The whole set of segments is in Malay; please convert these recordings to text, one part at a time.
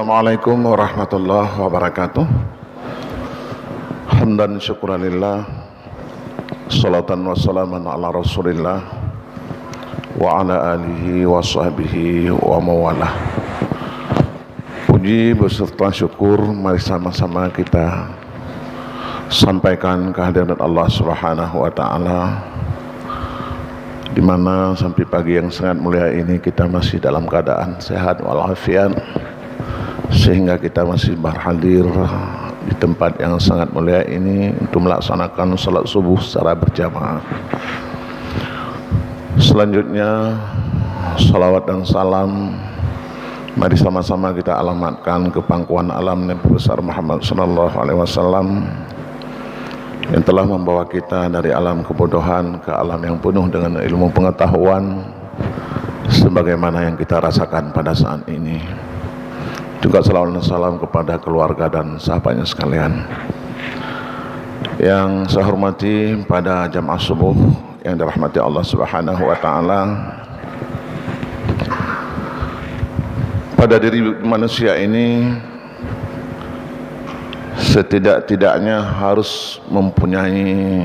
Assalamualaikum warahmatullahi wabarakatuh. Hamdan syukuranillah, salatan wassalaman ala rasulillah wa ala alihi wa sahbihi wa mawalah. Puji beserta syukur mari sama-sama kita sampaikan kehadiran Allah Subhanahu wa ta'ala, di mana sampai pagi yang sangat mulia ini kita masih dalam keadaan sehat walafiat, sehingga kita masih berhadir di tempat yang sangat mulia ini untuk melaksanakan salat subuh secara berjamaah. Selanjutnya salawat dan salam mari sama-sama kita alamatkan ke pangkuan alam Nabi besar Muhammad sallallahu alaihi wasallam yang telah membawa kita dari alam kebodohan ke alam yang penuh dengan ilmu pengetahuan sebagaimana yang kita rasakan pada saat ini. Juga salawat dan salam kepada keluarga dan sahabatnya sekalian. Yang saya hormati pada jamaah subuh yang dirahmati Allah Subhanahu wa ta'ala, pada diri manusia ini setidak-tidaknya harus mempunyai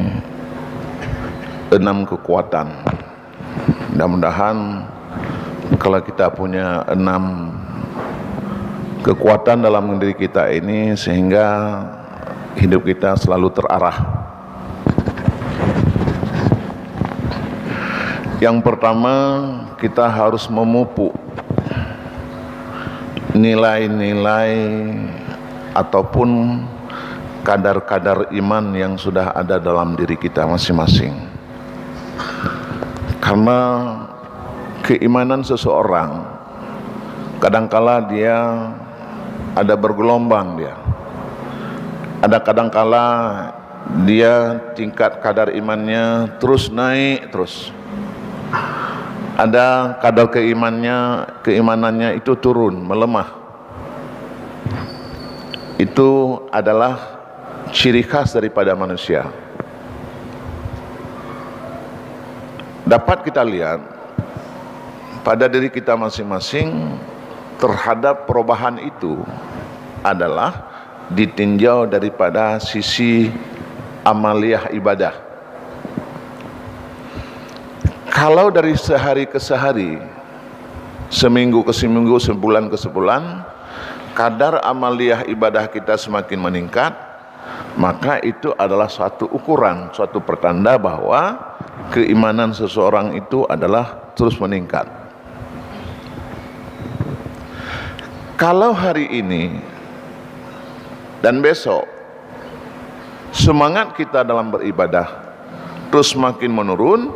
6 kekuatan. Mudah-mudahan kalau kita punya 6 kekuatan dalam diri kita ini, sehingga hidup kita selalu terarah. Yang pertama, kita harus memupuk nilai-nilai ataupun kadar-kadar iman yang sudah ada dalam diri kita masing-masing. Karena keimanan seseorang kadangkala dia ada bergelombang, dia ada kadangkala dia tingkat kadar imannya terus naik terus, ada kadar keimanannya itu turun, melemah. Itu adalah ciri khas daripada manusia. Dapat kita lihat pada diri kita masing-masing terhadap perubahan itu adalah ditinjau daripada sisi amaliyah ibadah. Kalau dari sehari ke sehari, seminggu ke seminggu, sebulan ke sebulan, kadar amaliyah ibadah kita semakin meningkat, maka itu adalah suatu ukuran, suatu pertanda bahwa keimanan seseorang itu adalah terus meningkat. Kalau hari ini dan besok semangat kita dalam beribadah terus semakin menurun,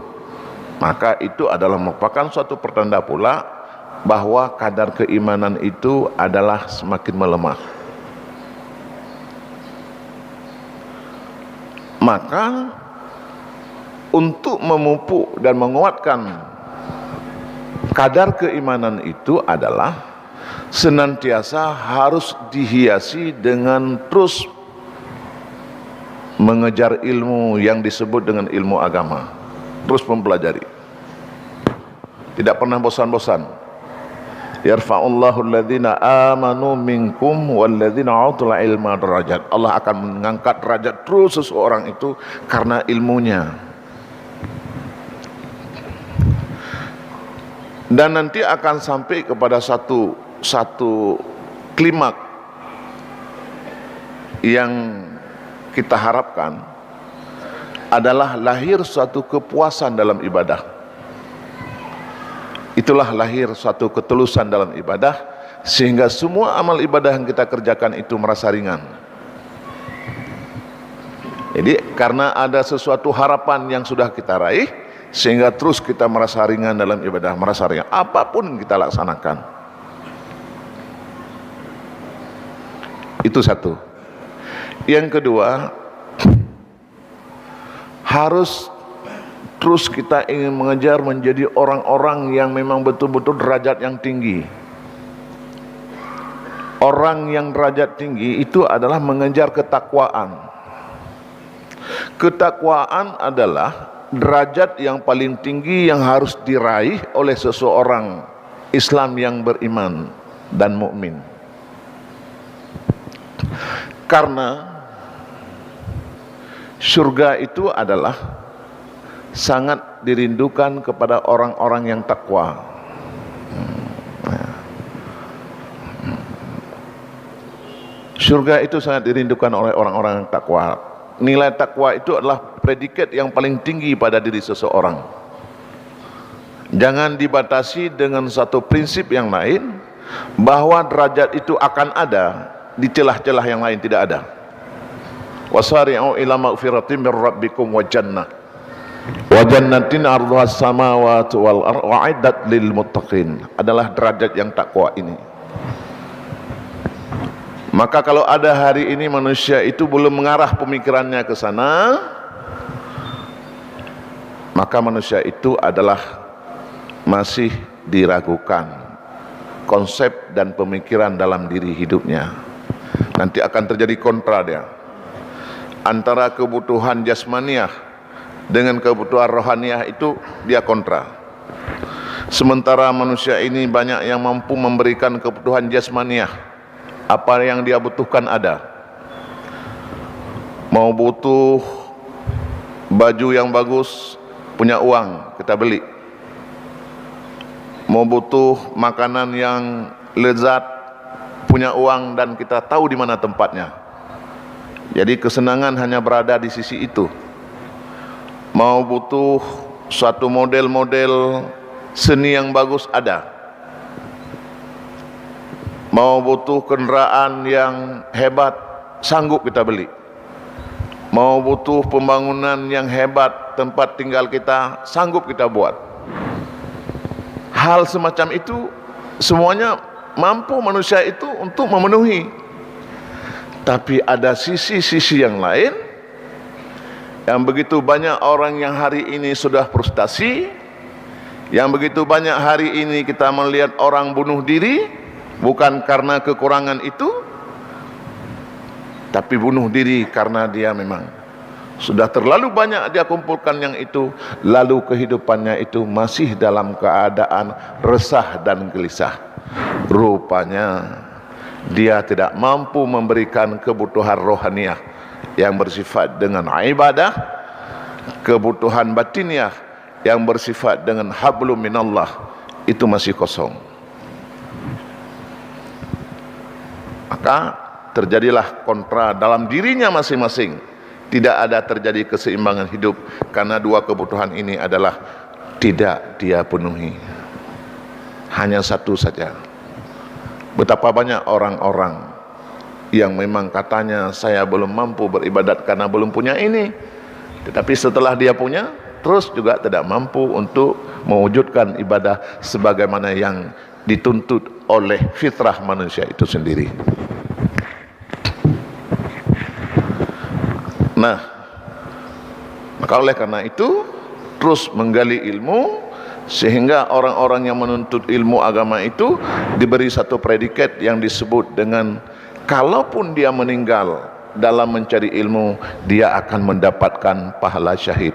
maka itu adalah merupakan suatu pertanda pula bahwa kadar keimanan itu adalah semakin melemah. Maka untuk memupuk dan menguatkan kadar keimanan itu adalah senantiasa harus dihiasi dengan terus mengejar ilmu yang disebut dengan ilmu agama, terus mempelajari, tidak pernah bosan-bosan. Yarfa'ullahu alladhina amanu minkum walladhina utul ilma darajat. Allah akan mengangkat derajat terus seseorang itu karena ilmunya. Dan nanti akan sampai kepada satu klimak yang kita harapkan adalah lahir suatu kepuasan dalam ibadah. Itulah lahir suatu ketulusan dalam ibadah, sehingga semua amal ibadah yang kita kerjakan itu merasa ringan. Jadi karena ada sesuatu harapan yang sudah kita raih, sehingga terus kita merasa ringan dalam ibadah, merasa ringan apapun yang kita laksanakan. Itu satu. Yang kedua, harus terus kita ingin mengejar menjadi orang-orang yang memang betul-betul derajat yang tinggi. Orang yang derajat tinggi itu adalah mengejar ketakwaan. Ketakwaan adalah derajat yang paling tinggi yang harus diraih oleh seseorang Islam yang beriman dan mukmin. Karena surga itu adalah sangat dirindukan kepada orang-orang yang takwa. Surga itu sangat dirindukan oleh orang-orang yang takwa. Nilai takwa itu adalah predikat yang paling tinggi pada diri seseorang. Jangan dibatasi dengan satu prinsip yang lain, bahwa derajat itu akan ada di celah-celah yang lain tidak ada. Wasari'u ila maghfiratin min rabbikum wa jannah wa jannatin 'arduha as-samawati wal ardh wa'iddat lil muttaqin, adalah derajat yang takwa ini. Maka kalau ada hari ini manusia itu belum mengarah pemikirannya ke sana, maka manusia itu adalah masih diragukan konsep dan pemikiran dalam diri hidupnya. Nanti akan terjadi kontra dia antara kebutuhan jasmaniah dengan kebutuhan rohaniah, itu dia kontra. Sementara manusia ini banyak yang mampu memberikan kebutuhan jasmaniah, apa yang dia butuhkan ada. Mau butuh baju yang bagus, punya uang, kita beli. Mau butuh makanan yang lezat, punya uang dan kita tahu di mana tempatnya. Jadi kesenangan hanya berada di sisi itu. Mau butuh suatu model-model seni yang bagus ada. Mau butuh kendaraan yang hebat, sanggup kita beli. Mau butuh pembangunan yang hebat, tempat tinggal kita sanggup kita buat. Hal semacam itu semuanya mampu manusia itu untuk memenuhi. Tapi ada sisi-sisi yang lain, yang begitu banyak orang yang hari ini sudah frustasi, yang begitu banyak hari ini kita melihat orang bunuh diri, bukan karena kekurangan itu, tapi bunuh diri karena dia memang sudah terlalu banyak dia kumpulkan yang itu, lalu kehidupannya itu masih dalam keadaan resah dan gelisah. Rupanya dia tidak mampu memberikan kebutuhan rohaniah yang bersifat dengan ibadah, kebutuhan batiniah yang bersifat dengan hablum minallah, itu masih kosong. Maka terjadilah kontra dalam dirinya masing-masing. Tidak ada terjadi keseimbangan hidup, karena dua kebutuhan ini adalah tidak dia penuhi. Hanya satu saja. Betapa banyak orang-orang yang memang katanya saya belum mampu beribadat karena belum punya ini, tetapi setelah dia punya, terus juga tidak mampu untuk mewujudkan ibadah sebagaimana yang dituntut oleh fitrah manusia itu sendiri. Nah, maka oleh karena itu terus menggali ilmu, sehingga orang-orang yang menuntut ilmu agama itu diberi satu predikat yang disebut dengan, kalaupun dia meninggal dalam mencari ilmu, dia akan mendapatkan pahala syahid.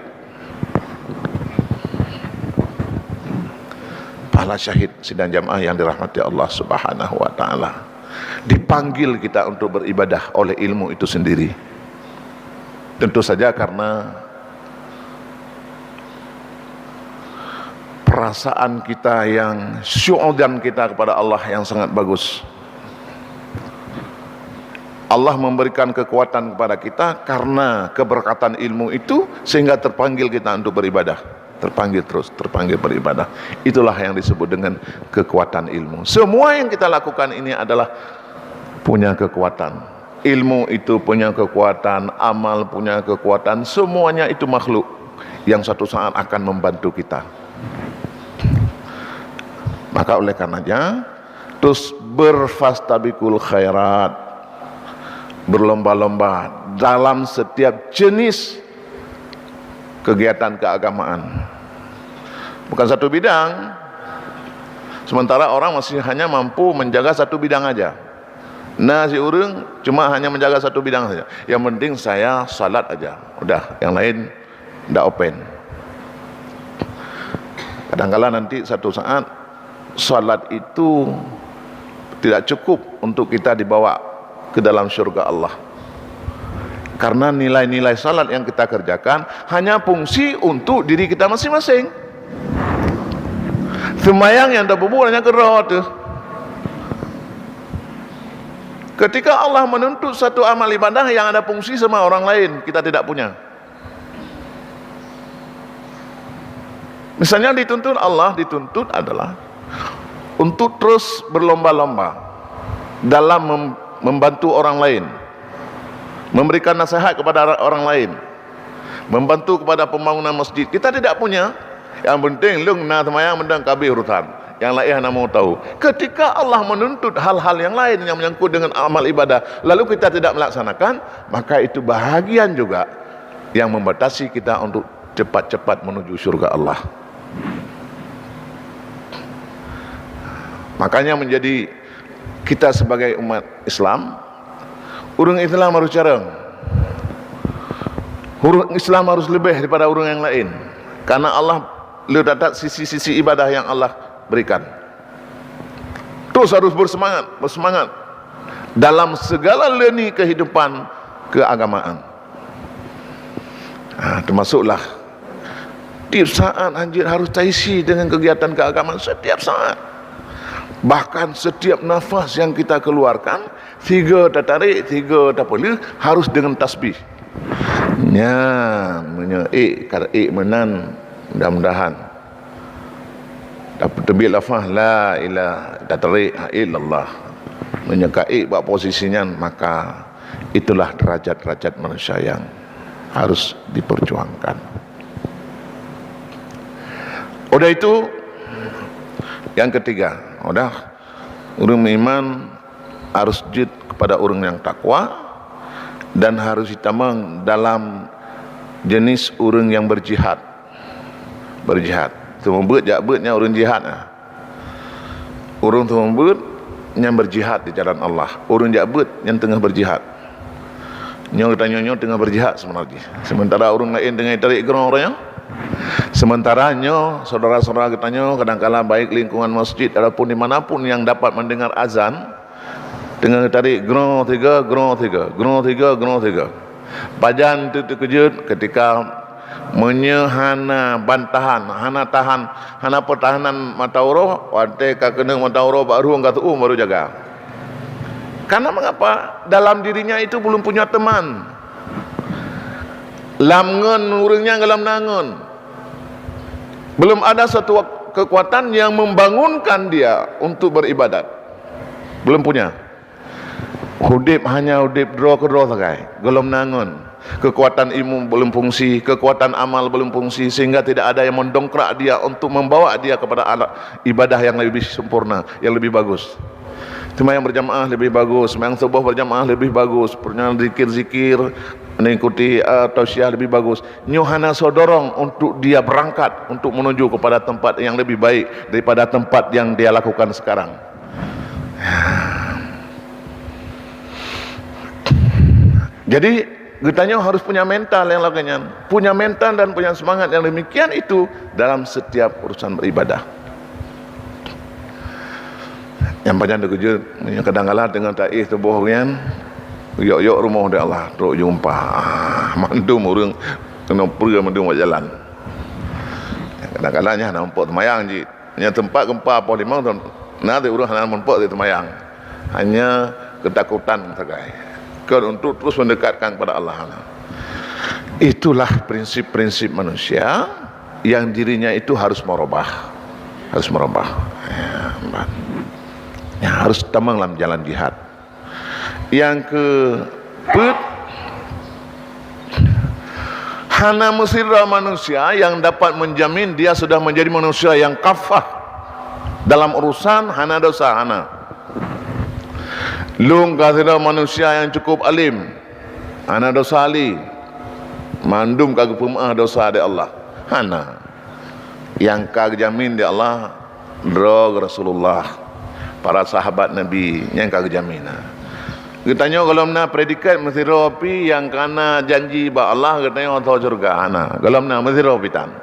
Pahala syahid sidang jamaah yang dirahmati Allah Subhanahu wa taala. Dipanggil kita untuk beribadah oleh ilmu itu sendiri. Tentu saja karena perasaan kita yang syu'udan kita kepada Allah yang sangat bagus. Allah memberikan kekuatan kepada kita karena keberkatan ilmu itu, sehingga terpanggil kita untuk beribadah. Terpanggil terus, terpanggil beribadah. Itulah yang disebut dengan kekuatan ilmu. Semua yang kita lakukan ini adalah punya kekuatan. Ilmu itu punya kekuatan, amal punya kekuatan, semuanya itu makhluk yang suatu saat akan membantu kita. Maka oleh karenanya, terus berfastabikul khairat, berlomba-lomba dalam setiap jenis kegiatan keagamaan. Bukan satu bidang, sementara orang masih hanya mampu menjaga satu bidang aja. Nah, si urang cuma hanya menjaga satu bidang saja. Yang penting saya salat aja, udah, yang lain ndak open. Kadang-kala nanti satu saat salat itu tidak cukup untuk kita dibawa ke dalam surga Allah. Karena nilai-nilai salat yang kita kerjakan hanya fungsi untuk diri kita masing-masing. Sembahyang yang tak berbuat hanya kerana tu. Ketika Allah menuntut satu amal ibadah yang ada fungsi sama orang lain, kita tidak punya. Misalnya Allah dituntut adalah untuk terus berlomba-lomba dalam membantu orang lain, memberikan nasihat kepada orang lain, membantu kepada pembangunan masjid. Kita tidak punya. Yang penting lung na semayang mendang kabeh urusan. Yang lain hanya mau tahu. Ketika Allah menuntut hal-hal yang lain yang menyangkut dengan amal ibadah, lalu kita tidak melaksanakan, maka itu bahagian juga yang membatasi kita untuk cepat-cepat menuju surga Allah. Makanya menjadi kita sebagai umat Islam, urang Islam harus carang. Urang Islam harus lebih daripada urang yang lain. Karena Allah letak sisi-sisi ibadah yang Allah berikan. Terus harus bersemangat dalam segala lini kehidupan keagamaan. Termasuklah setiap saat anjir harus terisi dengan kegiatan keagamaan setiap saat. Bahkan setiap nafas yang kita keluarkan, 3 tak tarik, 3 tak boleh, harus dengan tasbih. Kata menan, mudah-mudahan dapat terbit lafaz la ilaha illallah, menyekai buat posisinya, maka itulah derajat-derajat manusia yang harus diperjuangkan. Udah itu yang ketiga, orang beriman harus jid kepada orang yang takwa dan harus ditambah dalam jenis orang yang berjihad. Temumbut jakbutnya orang jihad. Orang temumbut yang berjihad di jalan Allah. Orang jakbut yang tengah berjihad. Nyo tengah berjihad sebenarnya. Sementara orang lain tengah tarik gerong orangnya. Sementara nyo saudara-saudara kita nyo kadang-kala baik lingkungan masjid ataupun dimanapun yang dapat mendengar azan, tengah tarik gerong 3. Pajan tu terkejut ketika menyehana bantahan, hana pertahanan mata uroh, wate ka kena mata uroh baru angkat baru jaga. Karena mengapa? Dalam dirinya itu belum punya teman. Lamngen urangnya dalam nangun. Belum ada satu kekuatan yang membangunkan dia untuk beribadat. Belum punya. Hudib hanya hudib draw sakai, gelom nangun. Kekuatan ilmu belum fungsi, kekuatan amal belum fungsi, sehingga tidak ada yang mendongkrak dia untuk membawa dia kepada ibadah yang lebih sempurna, yang lebih bagus. Sembahyang berjamaah lebih bagus, sembahyang subuh berjamaah lebih bagus, perjalanan zikir-zikir mengikuti tausiah lebih bagus. Nyohana sodorong untuk dia berangkat untuk menuju kepada tempat yang lebih baik daripada tempat yang dia lakukan sekarang. Jadi kita harus punya mental yang lainnya, punya mental dan punya semangat yang demikian itu dalam setiap urusan beribadah. Yang banyak terkejut, kadang-kadang dengan taif terbohongan, yok rumah dia Allah, teruk jumpa, mandum orang kena pergi mandum buat jalan. Kadang-kadangnya nampak temayang je, hanya tempat gempa apa limang tu, nanti orang hanya nampak di temayang, hanya ketakutan sagai. Untuk terus mendekatkan kepada Allah. Itulah prinsip-prinsip manusia yang dirinya itu harus merubah, harus tamang dalam jalan jihad. Yang keempat, hana mesira manusia yang dapat menjamin dia sudah menjadi manusia yang kafah dalam urusan hana dosa hana. Lung kasih manusia yang cukup alim, hana dosa ali, mandum kagak pemaah dosa di Allah, hana. Yang kagak jamin di Allah, drog Rasulullah, para sahabat Nabi yang kagak jamin. Katanya kalau na predikat mesti ropi yang kana janji ba Allah katanya orang surga hana. Kalau na mesti ropi tan.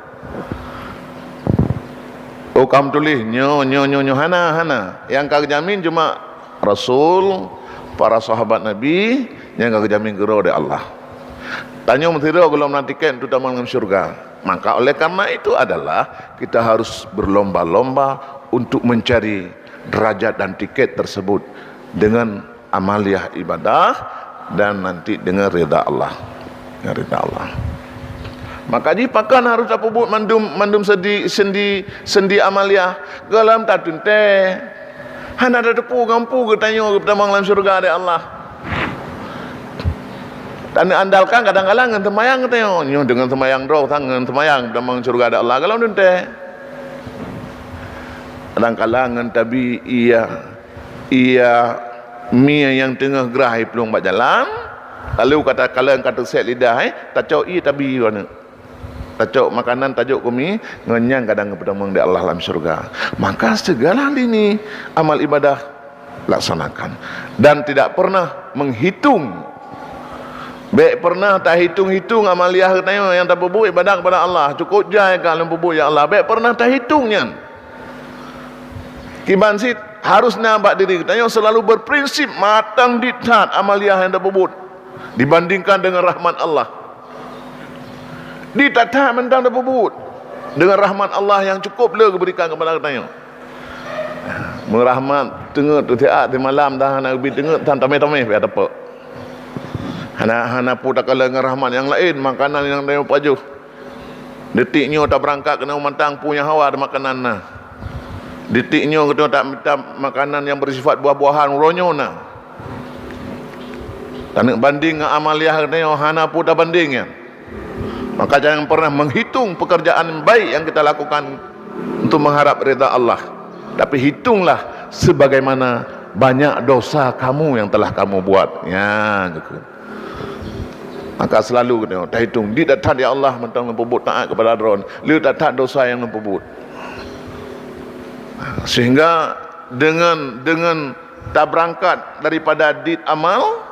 Oh kamu tulis nyo hana. Yang kagak jamin cuma Rasul, para sahabat Nabi yang kagak jamin gero dari Allah. Tanya mentira kalau nak tiket untuk taman syurga. Maka oleh karena itu adalah kita harus berlomba-lomba untuk mencari derajat dan tiket tersebut dengan amaliah ibadah dan nanti dengan rida Allah. Dengan rida Allah. Maka ji pakan harus apa buat mandum sendi amaliah galam tatun teh. Han ada tepu gampu ke tanya ke taman syurga ada Allah. Dan andalkan kadang-kadang dengan temayang katanya, dengan temayang doh tangan temayang dalam surga ada Allah kalau nente. Kadang-kadang tapi ia mia yang tengah gerai pelung bak jalan, lalu kata set lidah tajuk ia tabi mana. Tajuk makanan tajuk kami ngenyang kadang kepada Allah dalam surga. Maka segala ini amal ibadah laksanakan dan tidak pernah menghitung. Baik pernah tak hitung-hitung amaliah katanya yang tak berbuat ibadah kepada Allah. Cukup jai kalau berbuat ya Allah. Baik pernah tak hitungnya. Kiban sit harus nampak diri katanya selalu berprinsip matang ditat amaliah yang tak berbuat dibandingkan dengan rahmat Allah. Ditata mentang tak berbuat dengan rahmat Allah yang cukup le berikan kepada katanya. Merahmat tengah tu tiap di malam dah nak lebih tengah tamai-tamai biar dapat. Hana pun tak kalah dengan rahmat yang lain, makanan yang dia pajuh. Detiknya tak berangkat kena matang punya hawa ada makanan nah. Detiknya kita tak minta makanan yang bersifat buah-buahan ronyo nah. Tak nak banding dengan amaliah katanya hana pun tak bandingnya. Maka jangan pernah menghitung pekerjaan baik yang kita lakukan untuk mengharap rida Allah. Tapi hitunglah sebagaimana banyak dosa kamu yang telah kamu buat. Ya, gitu. Maka selalu kita tak hitung di datang ya Allah mentang memperbuat taat kepada Adron, lu tak dosa yang memperbuat. Sehingga dengan tak berangkat daripada dit amal,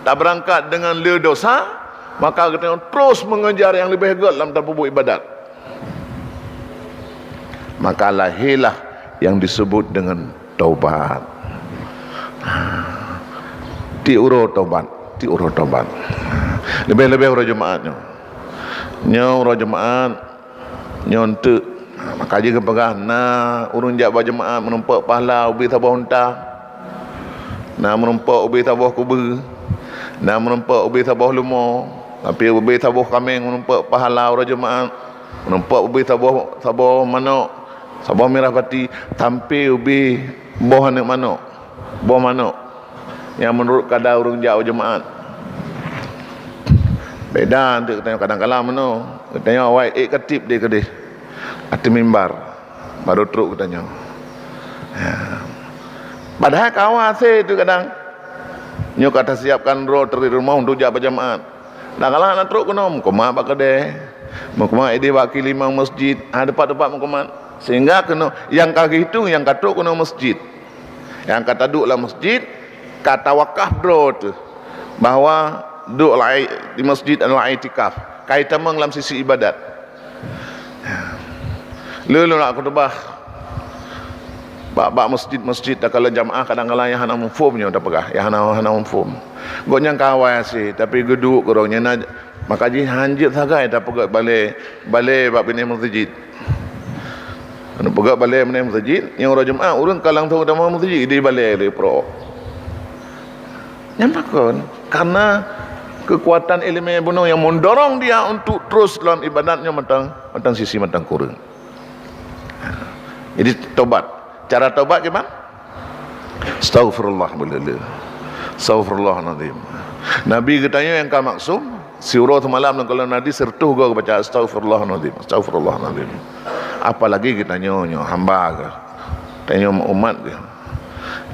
tak berangkat dengan le dosa, maka kita terus mengejar yang lebih hebat dalam memperbuat ibadat. Maka lahirlah yang disebut dengan taubat. Diuro taubat. Lebih-lebih orang jemaatnya. Orang jemaat nyontek. Maka dia kepegah urun jak jemaat menumpak pahala ubi tabah unta. Menumpak ubi tabah kuba. Menumpak ubi tabah lumo. Tapi ubi tabah kambing menumpak pahala orang jemaat. Menumpak ubi tabah manok. Sabah merah pati tampil ubi boh anak manok. Boh manok. Yang menurut kadar urung jauh jemaat beda untuk kadang-kadang mana katanya awak ketip dia kedih atas mimbar baru teruk katanya padahal kawan saya itu kadang nyok kata siapkan roh dari rumah untuk jauh jemaat dah kalah nak teruk kena mukamat bak kedih mukamat ide wakil imam masjid depan-depan mukamat sehingga kena yang kaki hitung yang katuk kena masjid yang kata duduklah masjid kata wakaf bro tu bahawa duduk di masjid adalah i'tikaf kaitan dalam sisi ibadat. Lalu nak khutbah bak masjid tak kala jamaah kadang-kadang yang hana mufumnya tak pegah yang hana mufum goknya kawai sih tapi geduk korongnya maka ji hanjit sagai tak pegah balik bak bini masjid anu pegah balik bini masjid yang orang jamaah urang kalang tahu dalam masjid dia balik dia pro nyampakon karena kekuatan ilmiah bunuh yang mendorong dia untuk terus dalam ibadatnya matang sisi matang kurang. Jadi tobat. Cara tobat gimana? Astaghfirullah billah. Astaghfirullahaladzim. Nabi katanya yang kau maksum surah malam kalau Nabi sertuh gua baca astaghfirullahaladzim. Astaghfirullahaladzim. Apalagi kita nyonya hamba ke. Tanya umat ke.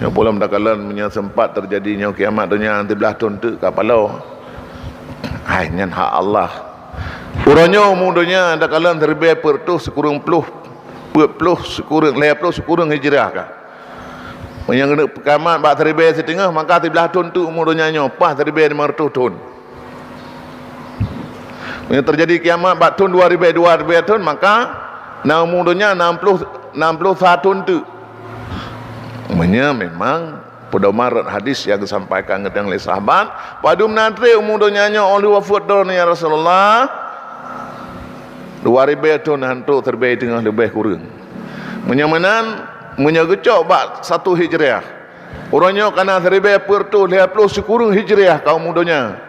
Yang pula mendakalan punya sempat terjadinya kiamat dunia nanti belah tuntuk kapalo. Hanya hak Allah. Urangnya mudonya dakalan terbiar pertuh sekurang peluh sekurang lepluh sekurang hijrah kah. Yang kena kiamat bak terbiar setengah maka ti belah tuntuk mudonya nyopah terbiar 500 tahun. Yang terjadi kiamat bak tahun 2002 tahun maka mudonya 61 tahun tu. Memang pedoman hadis yang disampaikan oleh sahabat padum natri umudnya oleh wafat ya Rasulullah 2000 tahun hantu terbaik dengan lebih kurang menyamanan menyagecok bak 1 hijriah orangnya karena 1000 pertu 50 sekurang hijriah kaum mudanya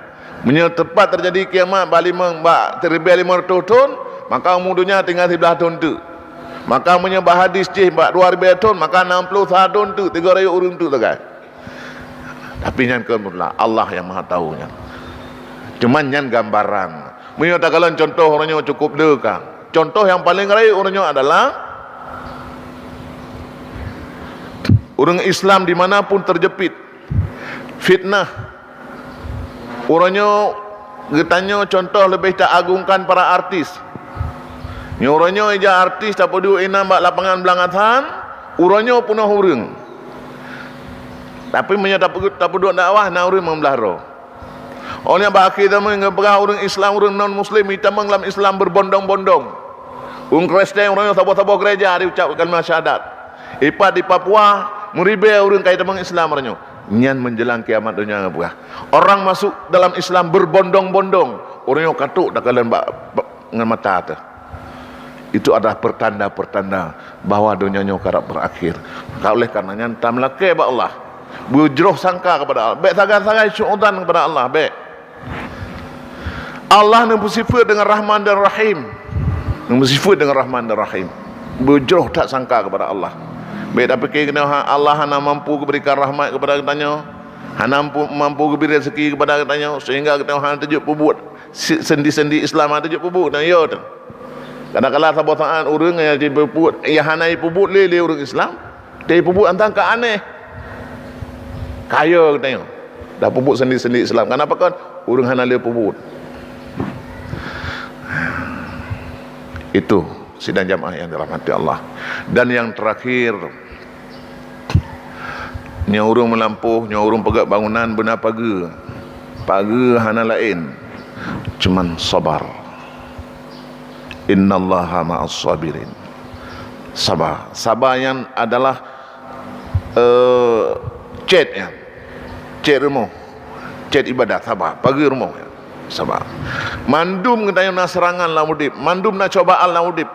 tepat terjadi kiamat bak 1500 tahun maka umudnya tinggal 11 tahun tu maka menyebah hadis cih bak 2000 tahun maka 60 tahun tu 300 orang tu tegai tapi nyan kemudian Allah yang maha tahu nyan cuman nyan gambaran menyatakan contoh orangnya cukup dekat contoh yang paling raya orangnya adalah orang Islam dimanapun terjepit fitnah orangnya getanya contoh lebih tak agungkan para artis orangnya ija artis tak perlu inam bak lapangan belangatan orangnya punah urang tapi tak perlu dakwah na urang membelah orangnya bak akhir tamu ngepegah orang Islam orang non muslim hitam dalam Islam berbondong-bondong orang Kristen orangnya tabah-tabah gereja diucapkan syahadat ipat di Papua meribe orang kait dengan Islam orangnya nyan menjelang kiamat dunia apa orang masuk dalam Islam berbondong-bondong orangnya katuk dak kalian dengan mata tu itu adalah pertanda-pertanda bahawa dunianya kerap berakhir oleh karenanya tamlake ba Allah bujroh sangka kepada Allah baik sagai-sagai syuudan kepada Allah baik Allah yang bersifat dengan Rahman dan Rahim yang bersifat dengan Rahman dan Rahim bujroh tak sangka kepada Allah baik tapi kena Allah hanya mampu berikan rahmat kepada kitanya hanya mampu beri rezeki kepada kitanya sehingga kita hanya tujuh pubut sendi-sendi Islam hanya tujuh pubut dan ya tu kadang-kadang sahabat orang yang jadi pubut yang hanya pubut lele orang Islam dia pubut antang ke aneh kaya kitanya dah pubut sendi-sendi Islam kenapa kan orang hanya lele pubut itu sidang jamaah yang dirahmati Allah. Dan yang terakhir nyaurung melampuh nyaurung pegak bangunan benar paga hana lain cuman sabar innallaha ma'as sabirin sabar yang adalah cet rumah cet ibadat sabar paga rumah sabar mandum ketanya serangan la mudip mandum na cobaan la mudip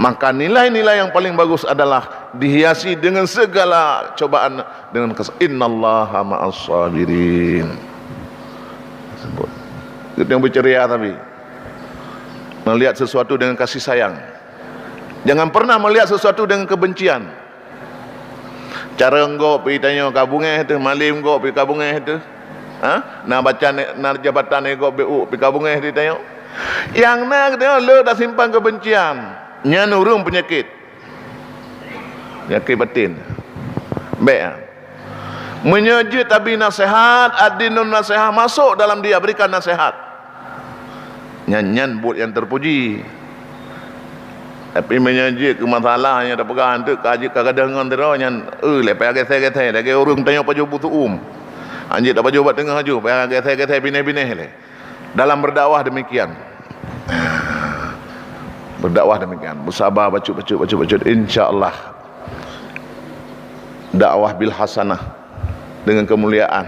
maka nilai-nilai yang paling bagus adalah dihiasi dengan segala cobaan dengan innallaha ma'as sabirin sebut itu yang berceria tapi melihat sesuatu dengan kasih sayang jangan pernah melihat sesuatu dengan kebencian cara engkau pergi tanya kabungeh tu malim engkau pergi kabungeh tu nak baca nak jabatan engkau pergi kabungeh tu tanya yang nak tanya le dah simpan kebencian nyan urung penyakit batin baik menyejut tapi nasihat adinun nasihat masuk dalam dia berikan nasihat nyan buat yang terpuji tapi menyejut ke masalah yang ada pegang tu kaji kadang dengan terus nyan lepas geseh lagi urung tanya paju butuh anjir tak paju buat tengah haju geseh bineh-bineh le dalam berdakwah demikian bersabar bacut insyaallah dakwah bil hasanah dengan kemuliaan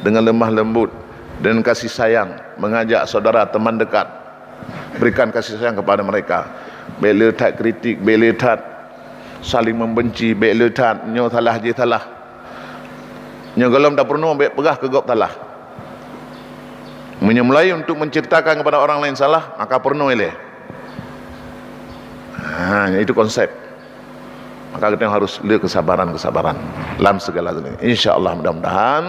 dengan lemah lembut dan kasih sayang mengajak saudara teman dekat berikan kasih sayang kepada mereka bela tak kritik bela tak saling membenci bela tak nyo salah je salah nyo galam tak perlu ambil pegah ke gop salah menyemulai untuk menceritakan kepada orang lain salah maka perlu eleh itu konsep maka kita harus lihat kesabaran dalam segala galanya insyaallah mudah-mudahan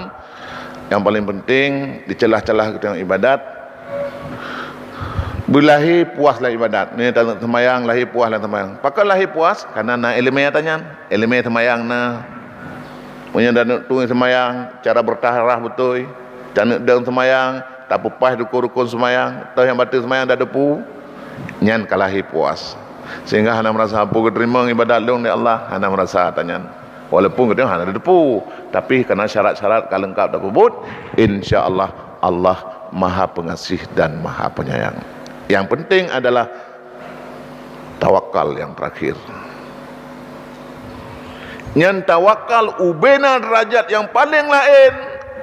yang paling penting di celah-celah kita ibadat berlahi puaslah ibadat ni semayang lahi puaslah semayang pakai lahi puas karena na elemen tanya elemen semayang na punya dan tu semayang cara bertaharah betul dan daun semayang tak pupas rukun semayang atau yang batal semayang dah depu nyan kalahi puas sehingga hana merasa apa keterima ibadat dong dari Allah hana merasa tanya walaupun kita hana depu tapi karena syarat-syarat kalau lengkap dah pebut insyaallah Allah maha pengasih dan maha penyayang yang penting adalah tawakal yang terakhir Yang tawakal ubena derajat yang paling lain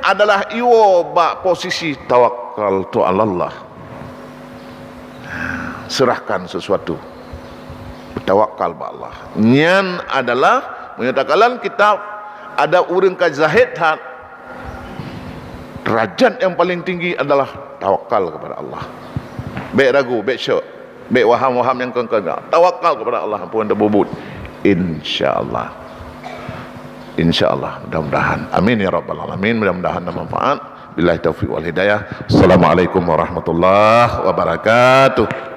adalah iwo ba posisi tawakal tu Allah. Serahkan sesuatu, bertawakal ba Allah. Nyan adalah menyatakan kita ada urang ka zahid hat derajat yang paling tinggi adalah tawakal kepada Allah. Baik ragu, baik syok, baik waham-waham yang kengkang, tawakal kepada Allah pun terbubut. InsyaAllah. InsyaAllah, mudah-mudahan. Amin ya rabbal alamin. Mudah-mudahan bermanfaat. Billahi taufiq wal hidayah. Assalamualaikum warahmatullahi wabarakatuh.